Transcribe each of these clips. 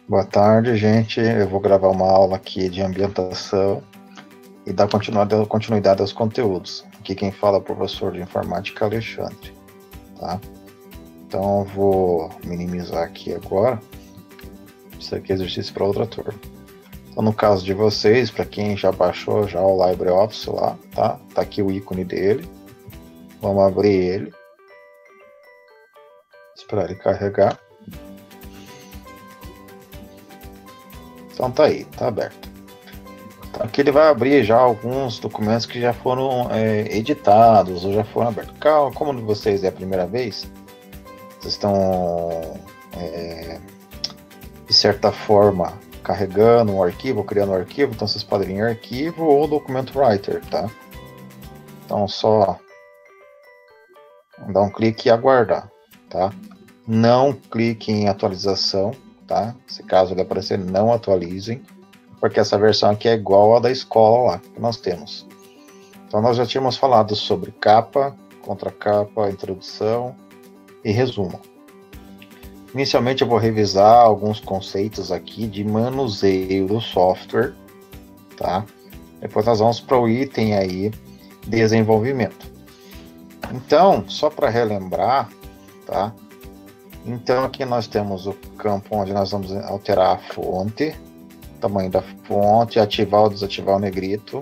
Boa tarde, gente. Eu vou gravar uma aula aqui de ambientação e dar continuidade aos conteúdos. Aqui quem fala é o professor de informática Alexandre, tá? Então eu vou minimizar aqui agora. Isso aqui é exercício para outra turma. Então no caso de vocês, para quem já baixou já o LibreOffice lá, tá? Tá aqui o ícone dele. Vamos abrir ele. Esperar ele carregar. Então tá aí, tá aberto. Então, aqui ele vai abrir já alguns documentos que já foram editados ou já foram abertos. Como vocês é a primeira vez, vocês estão de certa forma carregando um arquivo, criando um arquivo, então vocês podem vir em arquivo ou documento writer, tá? Então só dar um clique e aguardar, tá? Não clique em atualização, tá? Se caso ele aparecer, não atualizem, porque essa versão aqui é igual a da escola lá que nós temos. Então nós já tínhamos falado sobre capa, contracapa, introdução e resumo. Inicialmente eu vou revisar alguns conceitos aqui de manuseio do software, tá? Depois nós vamos para o item aí, desenvolvimento. Então, só para relembrar, tá? Então aqui nós temos o campo onde nós vamos alterar a fonte, tamanho da fonte, ativar ou desativar o negrito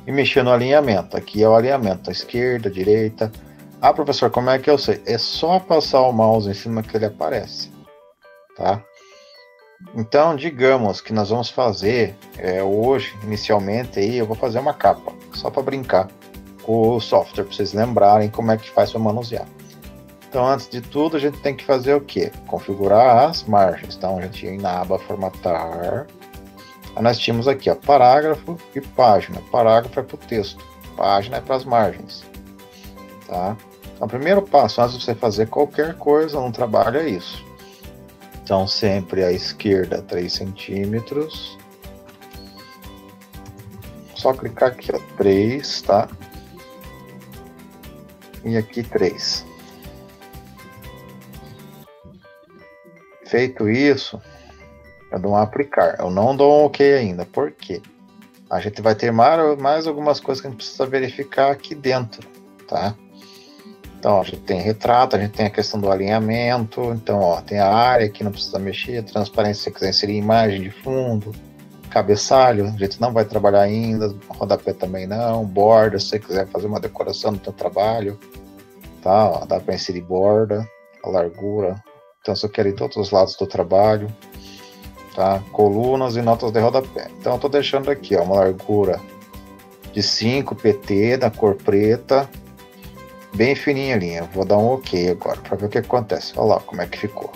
e mexer no alinhamento. Aqui é o alinhamento, à esquerda, à direita. Ah, professor, como é que eu sei? É só passar o mouse em cima que ele aparece, tá? Então, digamos que nós vamos fazer hoje, inicialmente, aí eu vou fazer uma capa, só para brincar com o software, para vocês lembrarem como é que faz para manusear. Então, antes de tudo, a gente tem que fazer o quê? Configurar as margens. Então, a gente ir na aba formatar. Aí nós tínhamos aqui, ó, parágrafo e página. Parágrafo é para o texto, página é para as margens, tá? Então, o primeiro passo, antes de você fazer qualquer coisa no trabalho, é isso. Então, sempre à esquerda, 3 centímetros. Só clicar aqui, ó, 3, tá? E aqui 3. Feito isso, eu dou um aplicar. Eu não dou um OK ainda. Por quê? A gente vai ter mais algumas coisas que a gente precisa verificar aqui dentro, tá? Então, ó, a gente tem retrato, a gente tem a questão do alinhamento. Então, ó, tem a área que não precisa mexer, transparência, se você quiser inserir imagem de fundo, cabeçalho, a gente não vai trabalhar ainda, rodapé também não, borda, se você quiser fazer uma decoração no seu trabalho, tá? Ó, dá para inserir borda, a largura. Então, se eu quero ir todos os lados do trabalho, tá? Colunas e notas de rodapé. Então, eu estou deixando aqui, ó, uma largura de 5 pt da cor preta, bem fininha a linha. Vou dar um OK agora para ver o que acontece. Olha lá como é que ficou,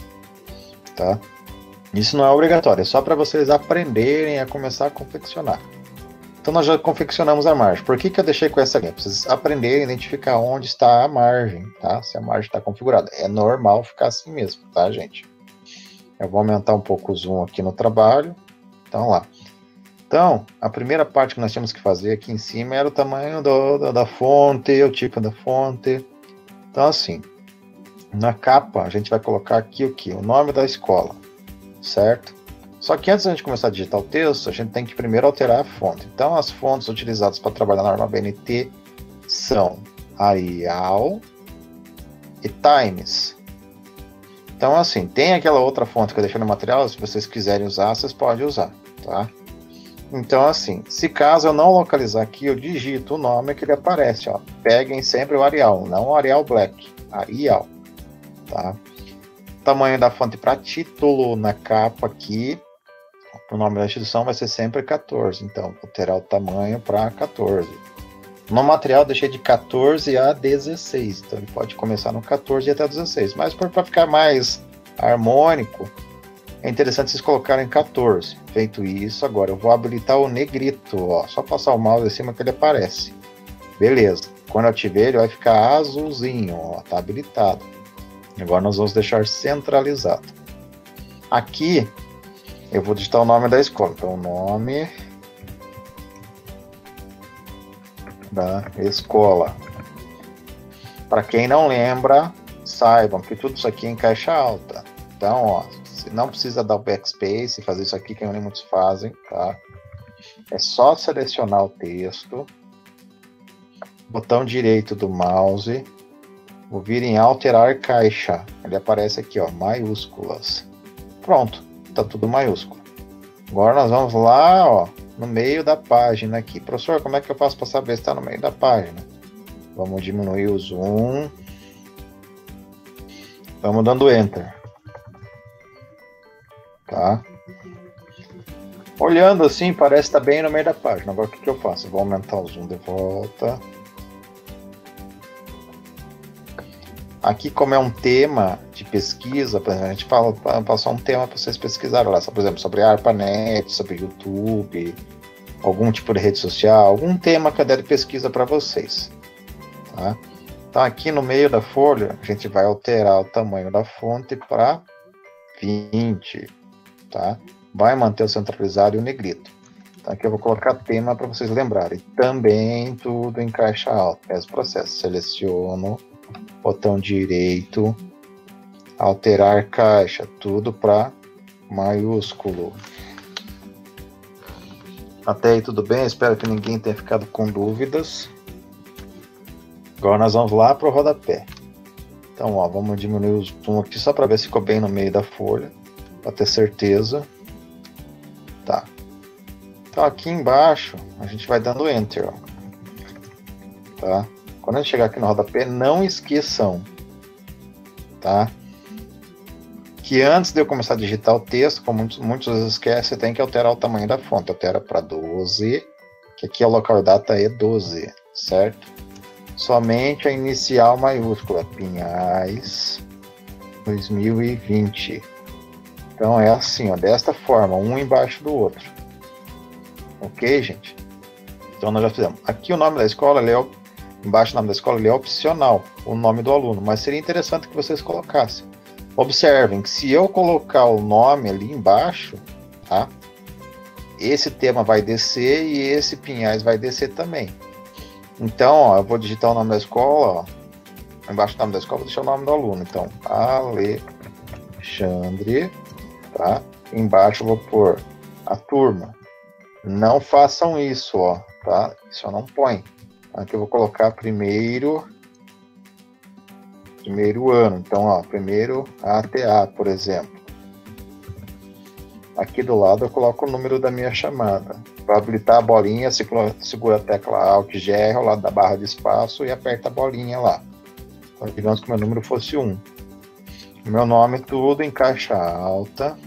tá? Isso não é obrigatório, é só para vocês aprenderem a começar a confeccionar. Então, nós já confeccionamos a margem. Por que eu deixei com essa linha? Para vocês aprenderem a identificar onde está a margem, tá? Se a margem está configurada. É normal ficar assim mesmo, tá, gente? Eu vou aumentar um pouco o zoom aqui no trabalho. Então, lá. Então, a primeira parte que nós tínhamos que fazer aqui em cima era o tamanho da fonte, o tipo da fonte. Então, assim, na capa, a gente vai colocar aqui o quê? O nome da escola, certo? Só que antes de a gente começar a digitar o texto, a gente tem que primeiro alterar a fonte. Então, as fontes utilizadas para trabalhar na norma BNT são Arial e Times. Então, assim, tem aquela outra fonte que eu deixei no material, se vocês quiserem usar, vocês podem usar, tá? Então, assim, se caso eu não localizar aqui, eu digito o nome que ele aparece, ó. Peguem sempre o Arial, não o Arial Black, Arial, tá? Tamanho da fonte para título na capa aqui, o nome da instituição vai ser sempre 14, então vou ter o tamanho para 14. No material eu deixei de 14 a 16, então ele pode começar no 14 e até 16, mas para ficar mais harmônico, é interessante vocês colocarem 14. Feito isso, agora eu vou habilitar o negrito, ó, só passar o mouse em cima que ele aparece. Beleza, quando eu ativar ele vai ficar azulzinho, ó, tá habilitado. Agora nós vamos deixar centralizado. Aqui eu vou digitar o nome da escola. Então, o nome da escola. Para quem não lembra, saibam que tudo isso aqui é em caixa alta. Então, ó, não precisa dar o backspace, fazer isso aqui que nem muitos fazem, tá? É só selecionar o texto, botão direito do mouse, vou vir em alterar caixa, ele aparece aqui, ó, maiúsculas. Pronto, tá tudo maiúsculo. Agora nós vamos lá, ó, no meio da página aqui. Professor, como é que eu faço para saber se está no meio da página? Vamos diminuir o zoom. Vamos dando Enter. Tá? Olhando assim, parece estar bem no meio da página. Agora o que eu faço? Vou aumentar o zoom de volta. Aqui, como é um tema de pesquisa, a gente passou um tema para vocês pesquisarem lá, por exemplo, sobre ARPANET, sobre YouTube, algum tipo de rede social, algum tema que eu der de pesquisa para vocês. Tá? Então, aqui no meio da folha, a gente vai alterar o tamanho da fonte para 20, tá? Vai manter o centralizado e o negrito. Então, aqui eu vou colocar tema para vocês lembrarem. Também tudo em caixa alta, mesmo processo. Seleciono, botão direito, alterar caixa, tudo para maiúsculo. Até aí tudo bem? Espero que ninguém tenha ficado com dúvidas. Agora nós vamos lá para o rodapé. Então, ó, vamos diminuir o zoom aqui só para ver se ficou bem no meio da folha, para ter certeza. Tá. Então aqui embaixo a gente vai dando Enter, ó. Tá? Quando a gente chegar aqui no rodapé, não esqueçam, tá? Que antes de eu começar a digitar o texto, como muitos esquecem, tem que alterar o tamanho da fonte. Altera para 12, que aqui a local data é 12, certo? Somente a inicial maiúscula, Pinhais 2020. Então é assim, ó, desta forma, um embaixo do outro. Ok, gente? Então nós já fizemos. Aqui o nome da escola, embaixo do nome da escola, ele é opcional, o nome do aluno, mas seria interessante que vocês colocassem. Observem que se eu colocar o nome ali embaixo, tá? Esse tema vai descer e esse Pinhais vai descer também. Então, ó, eu vou digitar o nome da escola, ó. Embaixo do nome da escola, vou deixar o nome do aluno. Então, Alexandre, tá? Embaixo eu vou pôr a turma. Não façam isso, ó, tá? Isso eu não põe. Aqui eu vou colocar primeiro ano. Então, ó, primeiro ATA, por exemplo. Aqui do lado eu coloco o número da minha chamada. Para habilitar a bolinha, segura a tecla Alt GR ao lado da barra de espaço e aperta a bolinha lá. Então, digamos que meu número fosse 1. Meu nome tudo em caixa alta.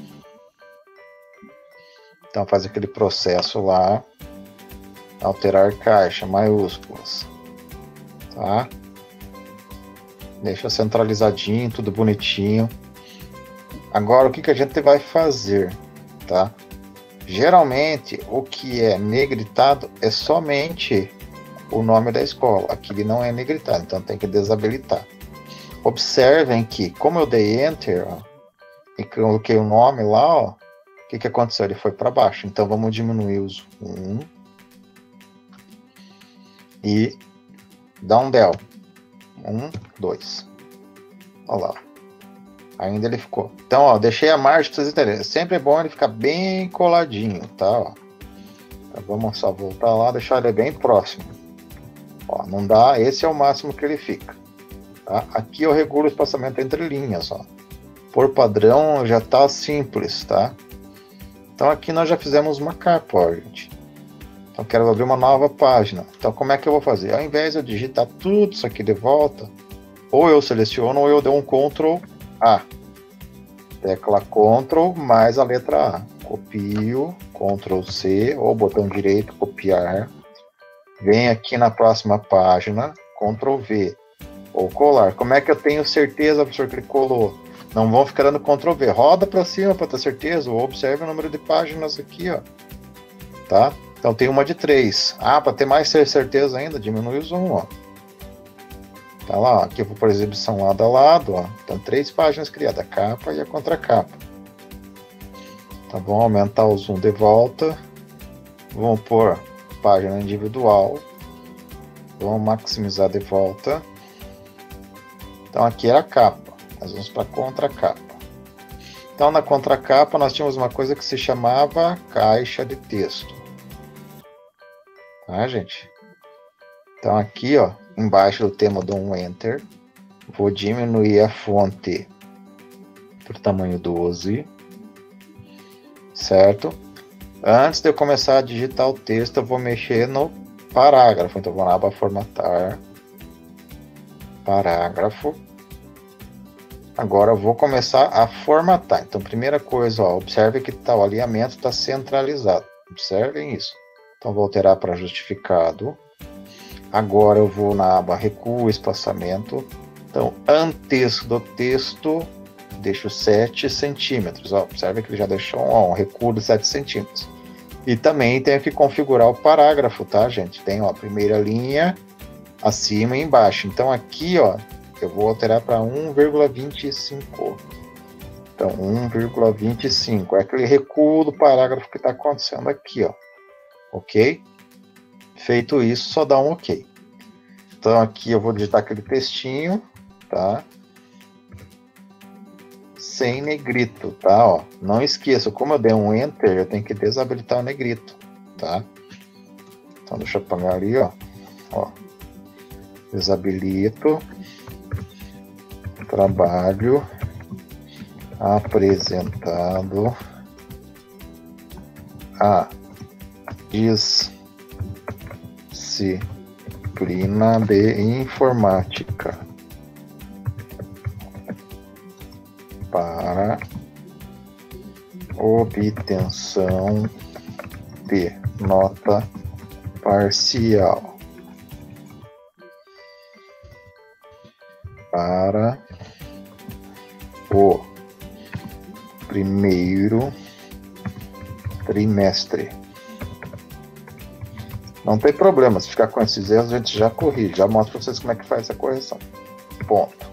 Então faz aquele processo lá. Alterar caixa, maiúsculas. Tá? Deixa centralizadinho, tudo bonitinho. Agora o que a gente vai fazer, tá? Geralmente o que é negritado é somente o nome da escola. Aqui ele não é negritado, então tem que desabilitar. Observem que, como eu dei Enter, ó, e coloquei o nome lá, ó, o que aconteceu? Ele foi para baixo. Então vamos diminuir o zoom e dar um del. 1, 2. Olha lá. Ainda ele ficou. Então, ó, deixei a margem para vocês entenderem. Sempre é bom ele ficar bem coladinho, tá? Ó. Então, vamos só voltar lá, deixar ele bem próximo. Ó, não dá, esse é o máximo que ele fica. Tá? Aqui eu regulo o espaçamento entre linhas, ó. Por padrão já tá simples, tá? Então aqui nós já fizemos uma capa, ó, gente. Então quero abrir uma nova página. Então como é que eu vou fazer? Ao invés de eu digitar tudo isso aqui de volta, ou eu seleciono ou eu dou um Ctrl A. Tecla Ctrl mais a letra A. Copio, Ctrl C, ou botão direito, copiar. Vem aqui na próxima página, Ctrl V. Ou colar. Como é que eu tenho certeza, professor, que ele colou? Não vão ficar dando Ctrl V. Roda para cima para ter certeza. Ou observe o número de páginas aqui, ó. Tá? Então tem uma de 3. Ah, para ter mais certeza ainda, diminui o zoom, ó. Tá lá, ó. Aqui eu vou por exibição lado a lado, ó. Então 3 páginas criadas, a capa e a contracapa. Tá bom? Aumentar o zoom de volta. Vamos pôr página individual. Vamos maximizar de volta. Então aqui era a capa. Nós vamos para a contracapa. Então, na contracapa, nós tínhamos uma coisa que se chamava caixa de texto. Tá, gente? Então, aqui, ó, embaixo do tema, eu dou um Enter. Vou diminuir a fonte para o tamanho 12. Certo? Antes de eu começar a digitar o texto, eu vou mexer no parágrafo. Então, vou na aba Formatar. Parágrafo. Agora eu vou começar a formatar. Então, primeira coisa, ó, observe que o alinhamento está centralizado. Observem isso. Então, vou alterar para justificado. Agora eu vou na aba Recuo Espaçamento. Então, antes do texto, deixo 7 centímetros. Ó, observe que ele já deixou um recuo de 7 centímetros. E também tenho que configurar o parágrafo, tá, gente? Tem ó, a primeira linha, acima e embaixo. Então, aqui, ó, eu vou alterar para 1,25. Então, 1,25. É aquele recuo do parágrafo que está acontecendo aqui, ó. Ok? Feito isso, só dá um ok. Então, aqui eu vou digitar aquele textinho, tá? Sem negrito, tá? Ó, não esqueça, como eu dei um Enter, eu tenho que desabilitar o negrito, tá? Então, deixa eu apagar ali, ó. Ó. Desabilito. Trabalho apresentado a disciplina de informática para obtenção de nota parcial para o primeiro trimestre. Não tem problema, se ficar com esses erros, a gente já corrige, já mostra para vocês como é que faz essa correção. Ponto.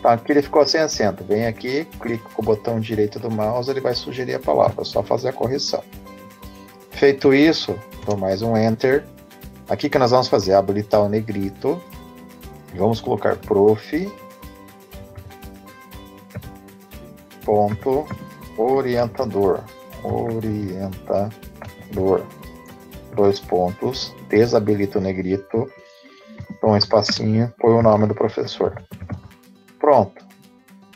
Tá, aqui ele ficou sem acento. Vem aqui, clico com o botão direito do mouse, ele vai sugerir a palavra, é só fazer a correção. Feito isso, dou mais um Enter. Aqui que nós vamos fazer, habilitar o negrito. Vamos colocar prof. Ponto orientador. Orientador. 2 pontos. Desabilita o negrito. Dou um espacinho, põe o nome do professor. Pronto.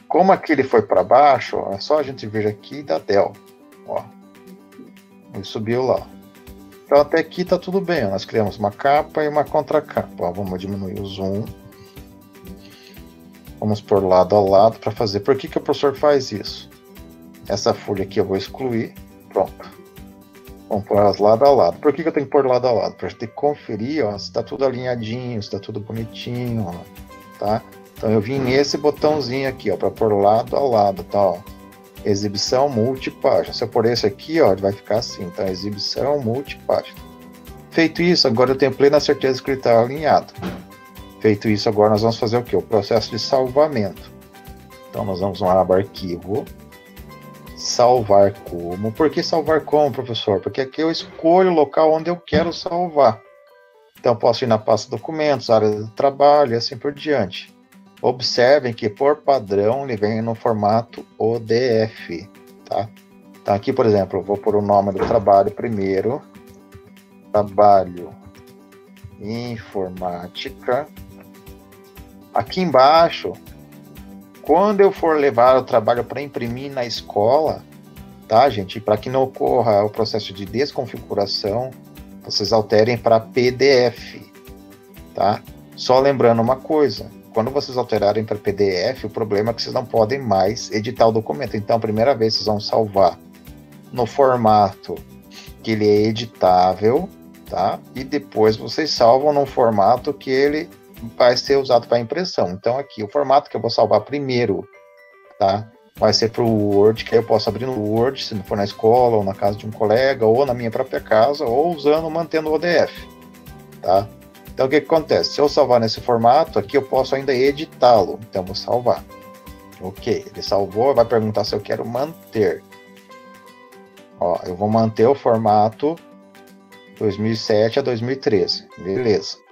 Como aqui ele foi para baixo, ó, é só a gente vir aqui e dar del. Ó. Ele subiu lá. Então até aqui tá tudo bem. Ó. Nós criamos uma capa e uma contracapa. Ó, vamos diminuir o zoom. Vamos por lado a lado para fazer. Por que o professor faz isso? Essa folha aqui eu vou excluir. Pronto. Vamos pôr elas lado a lado. Por que eu tenho que pôr lado a lado? Para a gente conferir ó, se está tudo alinhadinho, se está tudo bonitinho. Ó, tá? Então eu vim nesse botãozinho aqui, ó, para pôr lado a lado, tá? Ó. Exibição multipágina. Se eu pôr esse aqui, ó, ele vai ficar assim. Então, exibição multipágina. Feito isso, agora eu tenho plena certeza que ele está alinhado. Feito isso, agora nós vamos fazer o quê? O processo de salvamento. Então, nós vamos na aba Arquivo. Salvar como. Por que salvar como, professor? Porque aqui eu escolho o local onde eu quero salvar. Então, eu posso ir na pasta documentos, área de trabalho e assim por diante. Observem que, por padrão, ele vem no formato ODF. Tá? Então, aqui, por exemplo, eu vou pôr o nome do trabalho primeiro. Trabalho informática. Aqui embaixo, quando eu for levar o trabalho para imprimir na escola, tá, gente? Para que não ocorra o processo de desconfiguração, vocês alterem para PDF, tá? Só lembrando uma coisa, quando vocês alterarem para PDF, o problema é que vocês não podem mais editar o documento. Então, a primeira vez vocês vão salvar no formato que ele é editável, tá? E depois vocês salvam no formato que ele vai ser usado para impressão. Então aqui o formato que eu vou salvar primeiro, tá? Vai ser para o Word, que aí eu posso abrir no Word, se não for na escola ou na casa de um colega ou na minha própria casa, ou usando, mantendo o ODF, tá? Então o que acontece? Se eu salvar nesse formato, aqui eu posso ainda editá-lo. Então eu vou salvar. Ok, ele salvou, vai perguntar se eu quero manter. Ó, eu vou manter o formato 2007 a 2013. Beleza.